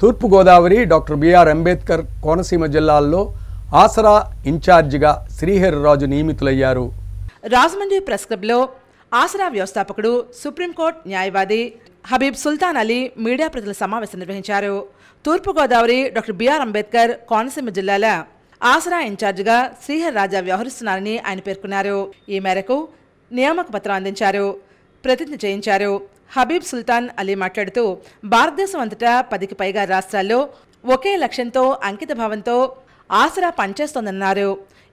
తూర్పుగోదావరి doctor BR Ambedkar Konaseema జిల్లాల్లో ఆసరా ఇన్ఛార్జిగా శ్రీహరిరాజు నియమితులయ్యారు. రాజమండ్రి ప్రెస్ క్లబ్లో ఆసరా వ్యవస్థాపకుడు సుప్రీంకోర్టు న్యాయవాది హబీబ్ సుల్తాన్ అలీ మీడియా ప్రతినిధుల సమావేశం నిర్వహించారు. తూర్పుగోదావరి డాక్టర్ బిఆర్ అంబేద్కర్ కోనసీమ జిల్లాల ఆసరా ఇన్ఛార్జిగా శ్రీహరిరాజా వ్యవహరిస్తున్నారని ఆయన పేర్కొన్నారు. ఈ మేరకు నియామక పత్రం అందించారు, ప్రతిజ్ఞ చేయించారు. హబీబ్ సుల్తాన్ అలీ మాట్లాడుతూ భారతదేశం అంతటా 10కి పైగా రాష్ట్రాల్లో ఒకే లక్ష్యంతో అంకిత భావంతో ఆసరా పనిచేస్తోందన్నారు.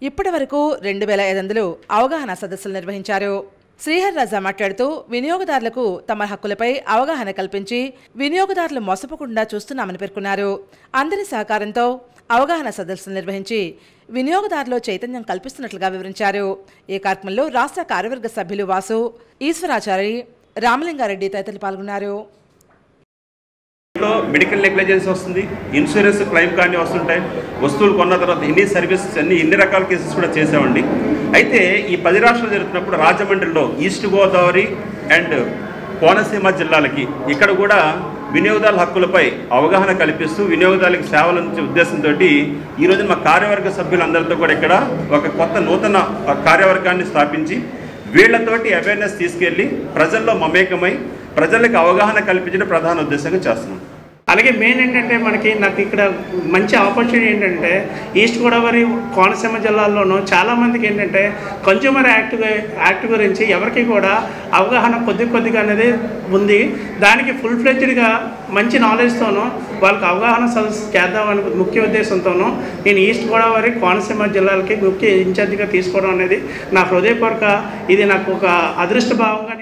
ఇప్పటి వరకు 2500 అవగాహన సదస్సులు నిర్వహించారు. శ్రీహరిరాజా మాట్లాడుతూ వినియోగదారులకు తమ హక్కులపై అవగాహన కల్పించి వినియోగదారులు మోసపోకుండా చూస్తున్నామని పేర్కొన్నారు. అందరి సహకారంతో అవగాహన సదస్సులు నిర్వహించి వినియోగదారులో చైతన్యం కల్పిస్తున్నట్లుగా వివరించారు. ఈ కార్యక్రమంలో రాష్ట్ర కార్యవర్గ సభ్యులు వాసు, ఈశ్వరాచారి, రామలింగారెడ్డి తదితరులు పాల్గొన్నారు. మెడికల్ నెగ్లిజెన్స్ వస్తుంది, ఇన్సూరెన్స్ క్లెయిమ్ కానీ వస్తుంటాయి, వస్తువులు కొన్న తర్వాత ఇన్ని సర్వీసెస్ ఇన్ని రకాల కేసెస్ కూడా చేసామండి. అయితే ఈ 10 రాష్ట్రాలు జరుగుతున్నప్పుడు రాజమండ్రిలో ఈస్ట్ గోదావరి అండ్ కోనసీమ జిల్లాలకి ఇక్కడ కూడా వినియోగదారుల హక్కులపై అవగాహన కల్పిస్తూ వినియోగదారులకు సేవలు అందించే ఉద్దేశంతో ఈరోజు మా కార్యవర్గ సభ్యులందరితో కూడా ఇక్కడ ఒక కొత్త నూతన కార్యవర్గాన్ని స్థాపించి వీళ్లతోటి అవేర్నెస్ తీసుకెళ్లి ప్రజల్లో మమేకమై ప్రజలకు అవగాహన కల్పించడం ప్రధాన ఉద్దేశంగా చేస్తున్నాం. అలాగే మెయిన్ ఏంటంటే నాకు ఇక్కడ మంచి ఆపర్చునిటీ ఏంటంటే ఈస్ట్ గోదావరి కోనసీమ జిల్లాల్లోనూ చాలామందికి ఏంటంటే కన్జ్యూమర్ యాక్ట్ గురించి ఎవరికి కూడా అవగాహన కొద్దిగా అనేది ఉంది. దానికి ఫుల్ ఫ్లెడ్జ్డ్గా మంచి నాలెడ్జ్తోనూ వాళ్ళకి అవగాహన సదస్సు చేద్దామని ముఖ్య ఉద్దేశంతోనూ నేను ఈస్ట్ గోదావరి కోనసీమ జిల్లాలకి ముఖ్య ఇన్ఛార్జిగా తీసుకోవడం అనేది నా హృదయపూర్వక ఇది నాకు ఒక అదృష్టభావంగా